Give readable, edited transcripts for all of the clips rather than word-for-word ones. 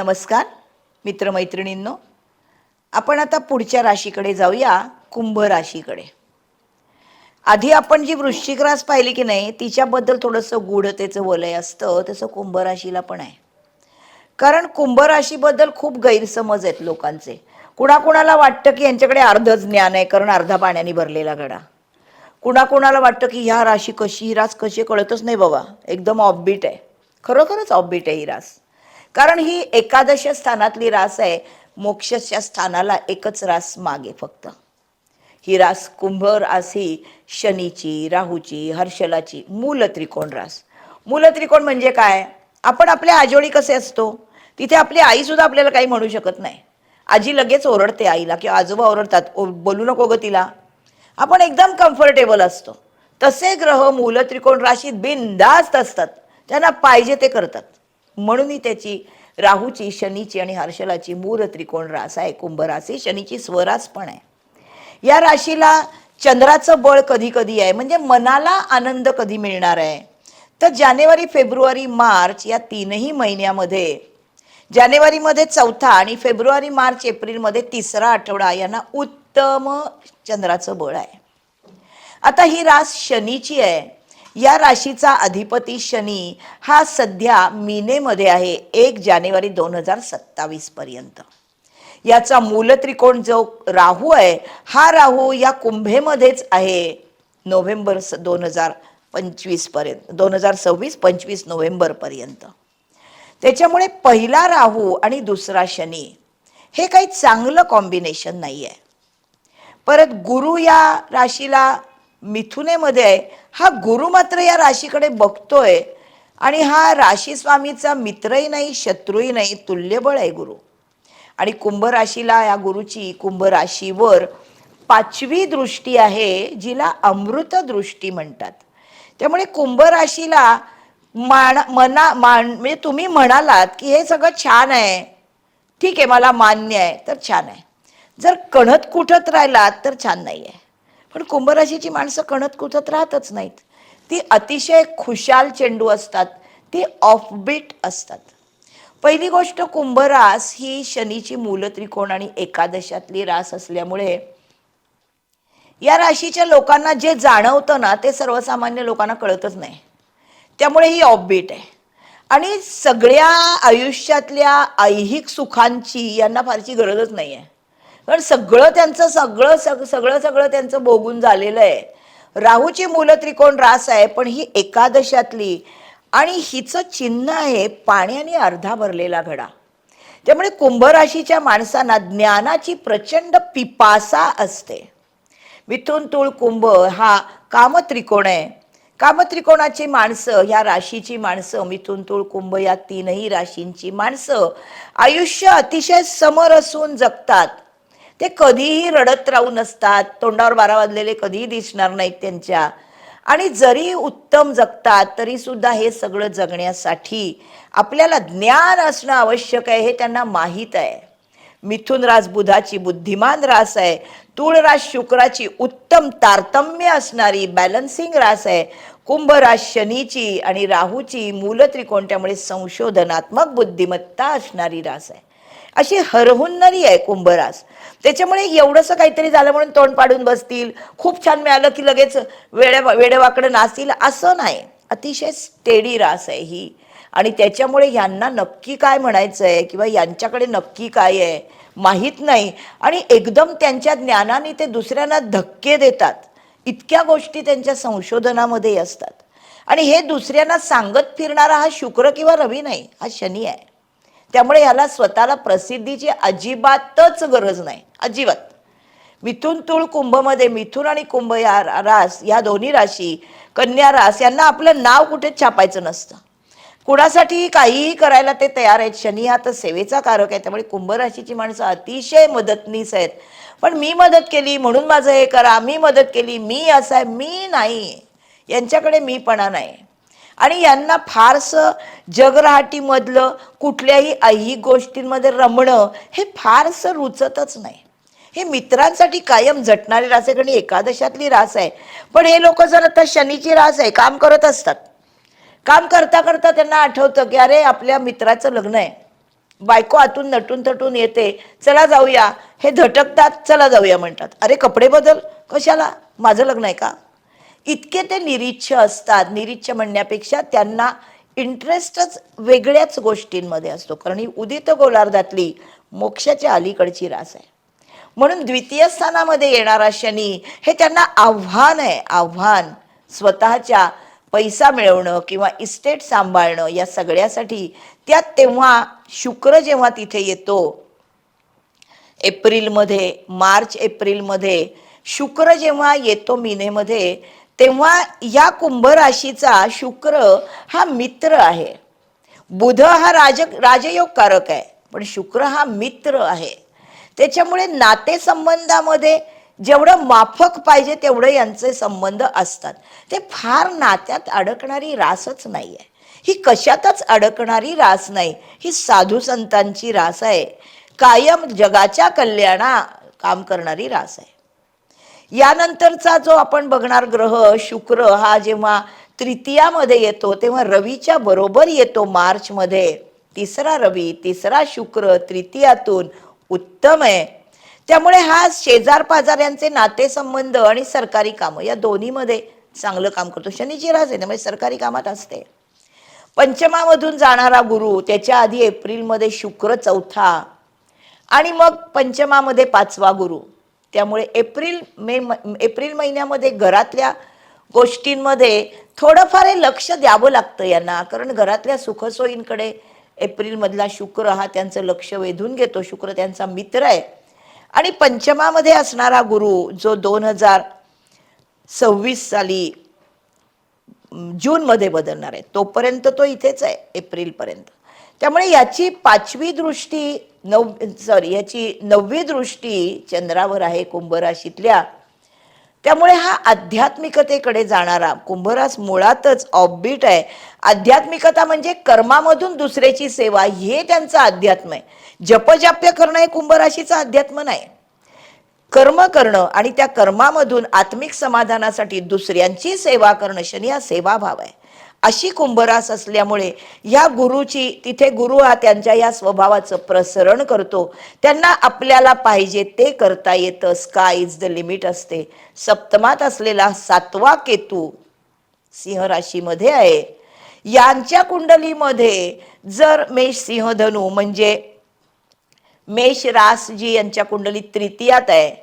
नमस्कार मित्रमैत्रिणींनो, आपण आता पुढच्या राशीकडे जाऊया, कुंभ राशीकडे. आधी आपण जी वृश्चिक रास पाहिली की नाही, तिच्याबद्दल थोडंसं गूढतेचं वलय असतं, तसं कुंभ राशीला पण आहे. कारण कुंभ राशीबद्दल खूप गैरसमज आहेत लोकांचे. कुणाकुणाला वाटतं की यांच्याकडे अर्धच ज्ञान आहे, कारण अर्धा पाण्याने भरलेला घडा. कुणाकुणाला वाटतं की ह्या राशी कशी, ही रास कशी कळतच नाही बाबा, एकदम ऑफबीट आहे. खरोखरच ऑफबीट आहे ही रास. कारण ही एकादश स्थानातली रास आहे. मोक्षच्या स्थानाला एकच रास मागे फक्त. ही रास कुंभ रास ही शनीची, राहूची, हर्षलाची मूल त्रिकोण रास. मूल त्रिकोण म्हणजे काय? आपण आपल्या आजोळी कसे असतो, तिथे आपली आई सुद्धा आपल्याला काही म्हणू शकत नाही. आजी लगेच ओरडते आईला किंवा आजोबा ओरडतात, बोलू नको ग तिला. आपण एकदम कम्फर्टेबल असतो. तसे ग्रह मूल त्रिकोण राशीत बिनधास्त असतात, त्यांना पाहिजे ते करतात. म्हणून त्याची राहूची, शनीची आणि हर्षलाची मूल त्रिकोण रास आहे कुंभ राशी. शनीची स्वरास पण आहे. या राशीला चंद्राचं बळ कधी कधी आहे, म्हणजे मनाला आनंद कधी मिळणार आहे, तर जानेवारी, फेब्रुवारी, मार्च या तीनही महिन्यामध्ये, जानेवारीमध्ये चौथा आणि फेब्रुवारी, मार्च, एप्रिलमध्ये तिसरा आठवडा यांना उत्तम चंद्राचं बळ आहे. आता ही रास शनीची आहे. या राशीचा अधिपती शनी हा सध्या मीनेमध्ये आहे 1 जानेवारी 2027 पर्यंत. याचा मूल त्रिकोण जो राहू आहे, हा राहू या कुंभेमध्येच आहे नोव्हेंबर 2025 पर्यंत, 2026-25 नोव्हेंबर पर्यंत. त्याच्यामुळे पहिला राहू आणि दुसरा शनी हे काही चांगलं कॉम्बिनेशन नाही आहे. परत गुरु या राशीला मिथुनेमध्ये आहे. हा गुरु मात्र या राशीकडे बघतोय आणि हा राशी स्वामीचा मित्रही नाही, शत्रूही नाही, तुल्यबळ आहे गुरु. आणि कुंभ राशीला या गुरुची कुंभ राशीवर 5वी दृष्टी आहे, जिला अमृत दृष्टी म्हणतात. त्यामुळे कुंभ राशीला म्हणजे तुम्ही म्हणालात की हे सगळं छान आहे, ठीक आहे, मला मान्य आहे, तर छान आहे. जर कणत कुठत राहिलात तर छान नाही आहे. पण कुंभ राशीची माणसं कणत कुठत राहतच नाहीत. ती अतिशय खुशाल चेंडू असतात, ती ऑफबीट असतात. पहिली गोष्ट, कुंभ रास ही शनीची मूल त्रिकोण आणि एकादशातली रास असल्यामुळे या राशीच्या लोकांना जे जाणवतं ना, ते सर्वसामान्य लोकांना कळतच नाही. त्यामुळे ही ऑफबीट आहे. आणि सगळ्या आयुष्यातल्या ऐहिक सुखांची यांना फारशी गरजच नाही आहे. कारण सगळं त्यांचं सगळं त्यांचं भोगून झालेलं आहे. राहूची मूल त्रिकोण रास आहे, पण ही एकादशातली, आणि हिचं चिन्ह आहे पाण्याने अर्धा भरलेला घडा. त्यामुळे कुंभ राशीच्या माणसांना ज्ञानाची प्रचंड पिपासा असते. मिथुन, तुळ, कुंभ हा कामत्रिकोण आहे. कामत्रिकोणाची माणसं, ह्या राशीची माणसं, मिथुन, तुळ, कुंभ या तीनही राशींची माणसं आयुष्य अतिशय समरसून जगतात. ते कधीही रडत राहू नसतात, तोंडावर 12 वाजलेले कधीही दिसणार नाहीत त्यांच्या. आणि जरी उत्तम जगतात तरी सुद्धा हे सगळं जगण्यासाठी आपल्याला ज्ञान असणं आवश्यक आहे, हे त्यांना माहीत आहे. मिथुन रास बुधाची बुद्धिमान रास आहे. तुळ रास शुक्राची उत्तम तारतम्य असणारी बॅलन्सिंग रास आहे. कुंभ रास शनीची आणि राहूची मूल त्रिकोण, त्यामुळे संशोधनात्मक बुद्धिमत्ता असणारी रास आहे. अशी हरहुन्नरी आहे कुंभ रास. त्याच्यामुळे एवढंसं काहीतरी झालं म्हणून तोंड पाडून बसतील, खूप छान मिळालं की लगेच वेडेवाकडं नाचतील, असं नाही. अतिशय स्टेडी रास आहे ही. आणि त्याच्यामुळे यांना नक्की काय म्हणायचं आहे किंवा यांच्याकडे नक्की काय आहे माहीत नाही. आणि एकदम त्यांच्या ज्ञानाने ते दुसऱ्यांना धक्के देतात. इतक्या गोष्टी त्यांच्या संशोधनामध्ये असतात. आणि हे दुसऱ्यांना सांगत फिरणारा हा शुक्र किंवा रवी नाही, हा शनी आहे. त्यामुळे याला स्वतःला प्रसिद्धीची अजिबातच गरज नाही, अजिबात. मिथुन, तुळ, कुंभमध्ये, मिथुन आणि कुंभ या रास, या दोन्ही राशी, कन्या रास, यांना आपलं नाव कुठेच छापायचं नसतं. कुणासाठी काहीही करायला ते तयार आहेत. शनी हा तर सेवेचा कारक आहे. त्यामुळे कुंभ राशीची माणसं अतिशय मदतनीस आहेत. पण मी मदत केली म्हणून माझं हे करा, मी मदत केली, मी असं आहे, मी नाही. यांच्याकडे मीपणा नाही. आणि यांना फारसं जगरहाटीमधलं कुठल्याही ऐहिक गोष्टींमध्ये रमणं हे फारसं रुचतच नाही. हे मित्रांसाठी कायम झटणारी रास आहे, कारण एकादशातली रास आहे. पण हे लोक जर आता शनीची रास आहे, काम करत असतात. काम करता करता त्यांना आठवतं की अरे आपल्या मित्राचं लग्न आहे, बायको आतून नटून थटून येते, चला जाऊया, हे झटकतात, चला जाऊया म्हणतात. अरे कपडे बदल, कशाला, माझं लग्न आहे का? इतके ते निरीच्छ असतात. निरीच्छ म्हणण्यापेक्षा त्यांना इंटरेस्टच वेगळ्याच गोष्टींमध्ये असतो, कारण ही उदित गोलार्धातली मोक्षाच्या अलीकडची रास आहे. म्हणून द्वितीय स्थानामध्ये येणारा शनी हे त्यांना आव्हान आहे, आव्हान. स्वतःच्या पैसा मिळवणं किंवा इस्टेट सांभाळणं या सगळ्यासाठी. त्यात तेव्हा शुक्र जेव्हा तिथे येतो एप्रिलमध्ये, मार्च एप्रिलमध्ये शुक्र जेव्हा येतो मीनेमध्ये, तेव्हा या कुंभ राशीचा शुक्र हा मित्र आहे. बुध हा राजयोगकारक आहे, पण शुक्र हा मित्र आहे. त्याच्यामुळे नातेसंबंधामध्ये जेवढं माफक पाहिजे तेवढे यांचे संबंध असतात. ते फार नात्यात अडकणारी रासच नाही आहे. ही कशातच अडकणारी रास नाही, ही साधू संतांची रास आहे. कायम जगाच्या कल्याणा काम करणारी रास आहे. यानंतरचा जो आपण बघणार ग्रह शुक्र हा जेव्हा तृतीयामध्ये येतो तेव्हा रवीच्या बरोबर येतो मार्चमध्ये. तिसरा रवी, तिसरा शुक्र तृतीयातून उत्तम आहे. त्यामुळे हा शेजार पाजाऱ्यांचे नातेसंबंध आणि सरकारी कामं या दोन्हीमध्ये चांगलं काम करतो. शनीची रास आहे त्यामुळे सरकारी कामात असते. पंचमामधून जाणारा गुरु, त्याच्या आधी एप्रिलमध्ये शुक्र चौथा आणि मग पंचमामध्ये पाचवा गुरु. त्यामुळे एप्रिल महिन्यामध्ये घरातल्या गोष्टींमध्ये थोडंफार लक्ष द्यावं लागतं यांना, कारण घरातल्या सुखसोयींकडे एप्रिलमधला शुक्र हा त्यांचं लक्ष वेधून घेतो. शुक्र त्यांचा मित्र आहे. आणि पंचमामध्ये असणारा गुरु जो 2026 साली जूनमध्ये बदलणार आहे, तोपर्यंत तो इथेच आहे एप्रिलपर्यंत. त्यामुळे याची याची 9वी दृष्टी चंद्रावर आहे कुंभ राशीतल्या. त्यामुळे हा आध्यात्मिकतेकडे जाणारा कुंभरास मुळातच ऑफबीट आहे. आध्यात्मिकता म्हणजे कर्मामधून दुसऱ्याची सेवा, हे त्यांचं अध्यात्म आहे. जपजाप्य करणं हे कुंभराशीचं अध्यात्म नाही. कर्म करणं आणि त्या कर्मामधून आत्मिक समाधानासाठी दुसऱ्यांची सेवा करणं, शनी हा सेवाभाव आहे. अशी कुंभरास असल्यामुळे या गुरुची, तिथे गुरु हा त्यांच्या या स्वभावाचं प्रसरण करतो. त्यांना आपल्याला पाहिजे ते करता येतं. स्काय इज द लिमिट असते. सप्तमात असलेला 7वा केतू सिंह राशीमध्ये आहे. यांच्या कुंडलीमध्ये जर मेष सिंह धनु म्हणजे मेष रास जी यांच्या कुंडलीत तृतीयात आहे,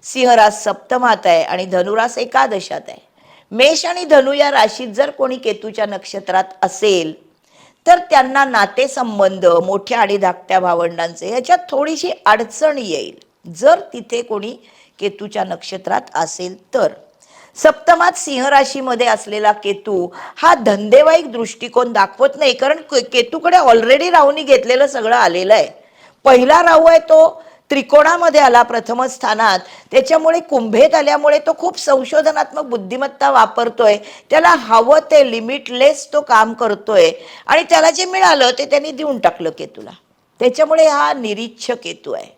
सिंह रास सप्तमात आहे आणि धनुरास एकादशात आहे. मेष आणि धनु या राशीत जर कोणी केतूच्या नक्षत्रात असेल तर त्यांना नातेसंबंध, मोठ्या आणि धाकट्या भावंडांचे ह्याच्यात थोडीशी अडचण येईल, जर तिथे कोणी केतूच्या नक्षत्रात असेल तर. सप्तमात सिंह राशीमध्ये असलेला केतू हा धंदेवाईक दृष्टिकोन दाखवत नाही, कारण केतूकडे ऑलरेडी राहूनी घेतलेलं सगळं आलेलं आहे. पहिला राहू आहे तो त्रिकोणामध्ये आला प्रथम स्थानात, त्याच्यामुळे कुंभेत आल्यामुळे तो खूप संशोधनात्मक बुद्धिमत्ता वापरतोय. त्याला हवं ते लिमिटलेस तो काम करतोय आणि त्याला जे मिळालं ते त्यांनी देऊन टाकलं केतूला. त्याच्यामुळे हा निरीच्छ केतू आहे.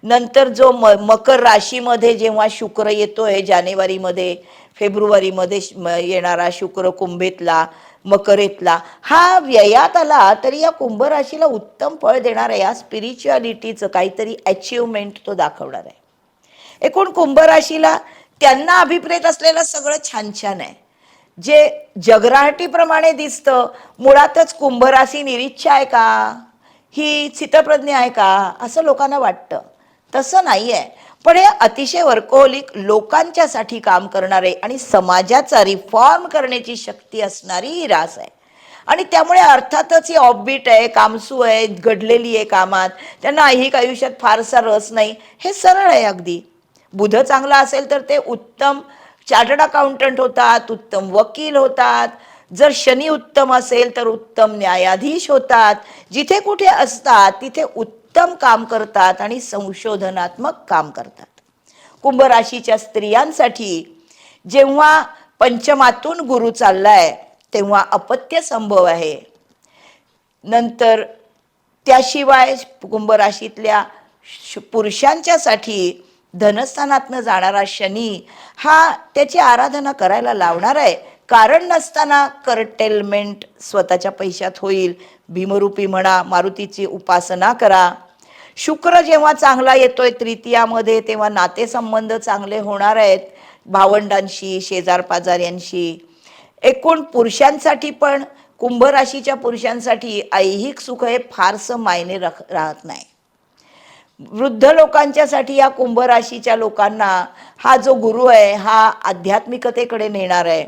नंतर जो मकर राशीमध्ये जेव्हा शुक्र येतोय जानेवारीमध्ये, फेब्रुवारीमध्ये येणारा शुक्र कुंभेतला, मकरेतला, हा व्ययात आला तरी या कुंभ राशीला उत्तम फळ देणार आहे. या स्पिरिच्युअलिटीचं काहीतरी अचिव्हमेंट तो दाखवणार आहे. एकूण कुंभ राशीला त्यांना अभिप्रेत असलेलं सगळं छान छान आहे. जे जगराहटीप्रमाणे दिसतं, मुळातच कुंभ राशी निरीच्छ आहे का, ही चित्तप्रज्ञ आहे का, असं लोकांना वाटतं. तसं नाही आहे. पण हे अतिशय वर्कोहोलिक, लोकांच्यासाठी काम करणारे आणि समाजाचा रिफॉर्म करण्याची शक्ती असणारी ही रास आहे. आणि त्यामुळे अर्थातच ही ऑफबीट आहे, कामसू आहे, घडलेली आहे कामात, त्यांना ऐहिक आयुष्यात फारसा रस नाही, हे सरळ आहे अगदी. बुध चांगला असेल तर ते उत्तम चार्टर्ड अकाउंटंट होतात, उत्तम वकील होतात. जर शनी उत्तम असेल तर उत्तम न्यायाधीश होतात. जिथे कुठे असतात तिथे उत्तम काम करतात आणि संशोधनात्मक काम करतात. कुंभ राशीच्या स्त्रियांसाठी जेव्हा पंचमातून गुरु चाललाय तेव्हा अपत्य संभव आहे. नंतर त्याशिवाय कुंभ राशीतल्या पुरुषांच्यासाठी धनस्थानातनं जाणारा शनी हा त्याची आराधना करायला लावणार आहे. कारण नसताना करटेलमेंट स्वतःच्या पैशात होईल. भीमरूपी म्हणा, मारुतीची उपासना करा. शुक्र जेव्हा चांगला येतोय तृतीयामध्ये तेव्हा नातेसंबंध चांगले होणार आहेत भावंडांशी, शेजारपाजाऱ्यांशी. एकूण पुरुषांसाठी पण कुंभ राशीच्या पुरुषांसाठी ऐहिक सुख हे फारसं मायने राहत नाही. वृद्ध लोकांच्यासाठी या कुंभ राशीच्या लोकांना हा जो गुरु आहे हा आध्यात्मिकतेकडे नेणार आहे.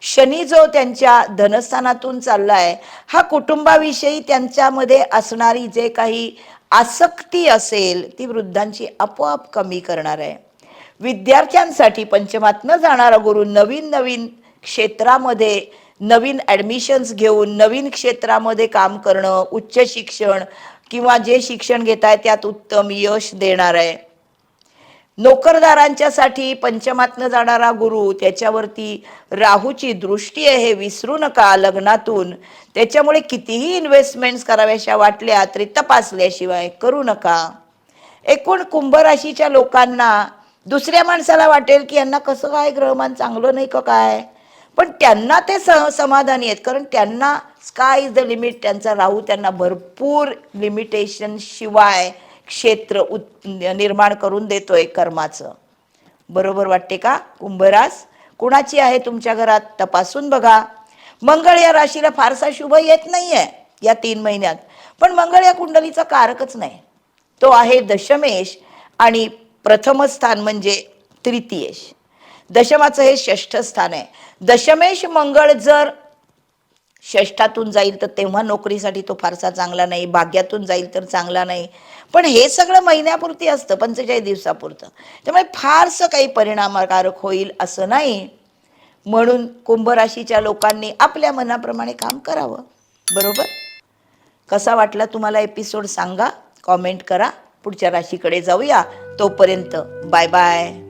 शनी जो त्यांच्या धनस्थानातून चाललाय हा कुटुंबाविषयी त्यांच्यामध्ये असणारी जे काही आसक्ती असेल ती वृद्धांची आपोआप कमी करणार आहे. विद्यार्थ्यांसाठी पंचमातनं जाणारा गुरु नवीन नवीन क्षेत्रामध्ये नवीन ॲडमिशन्स घेऊन नवीन क्षेत्रामध्ये काम करणं, उच्च शिक्षण किंवा जे शिक्षण घेत आहे त्यात उत्तम यश देणार आहे. नोकरदारांच्यासाठी पंचमातनं जाणारा गुरु त्याच्यावरती राहूची दृष्टी आहे हे विसरू नका लग्नातून. त्याच्यामुळे कितीही इन्व्हेस्टमेंट्स कराव्याशा वाटल्या तरी तपासल्याशिवाय करू नका. एकूण कुंभ राशीच्या लोकांना दुसऱ्या माणसाला वाटेल की यांना कसं काय ग्रहमान चांगलं नाही का काय, पण त्यांना ते समाधानी आहेत कारण त्यांना स्काय इज द लिमिट. त्यांचा राहू त्यांना भरपूर लिमिटेशन शिवाय क्षेत्र निर्माण करून देतोय कर्माचं. बरोबर वाटते का? कुंभरास कुणाची आहे तुमच्या घरात तपासून बघा. मंगळ या राशीला फारसा शुभ येत नाहीये या 3 महिन्यात, पण मंगळ या कुंडलीचा कारकच नाही. तो आहे दशमेश आणि प्रथम स्थान म्हणजे तृतीयेश. दशमाचं हे 6ष्ठ स्थान आहे. दशमेश मंगळ जर षष्ठातून जाईल तर तेव्हा नोकरीसाठी तो फारसा चांगला नाही, भाग्यातून जाईल तर चांगला नाही. पण हे सगळं महिन्यापुरती असतं, 45 दिवसापुरतं. त्यामुळे फारसं काही परिणामकारक होईल असं नाही. म्हणून कुंभ राशीच्या लोकांनी आपल्या मनाप्रमाणे काम करावं. बरोबर? कसा वाटला तुम्हाला एपिसोड सांगा, कॉमेंट करा. पुढच्या राशीकडे जाऊया. तोपर्यंत बाय बाय.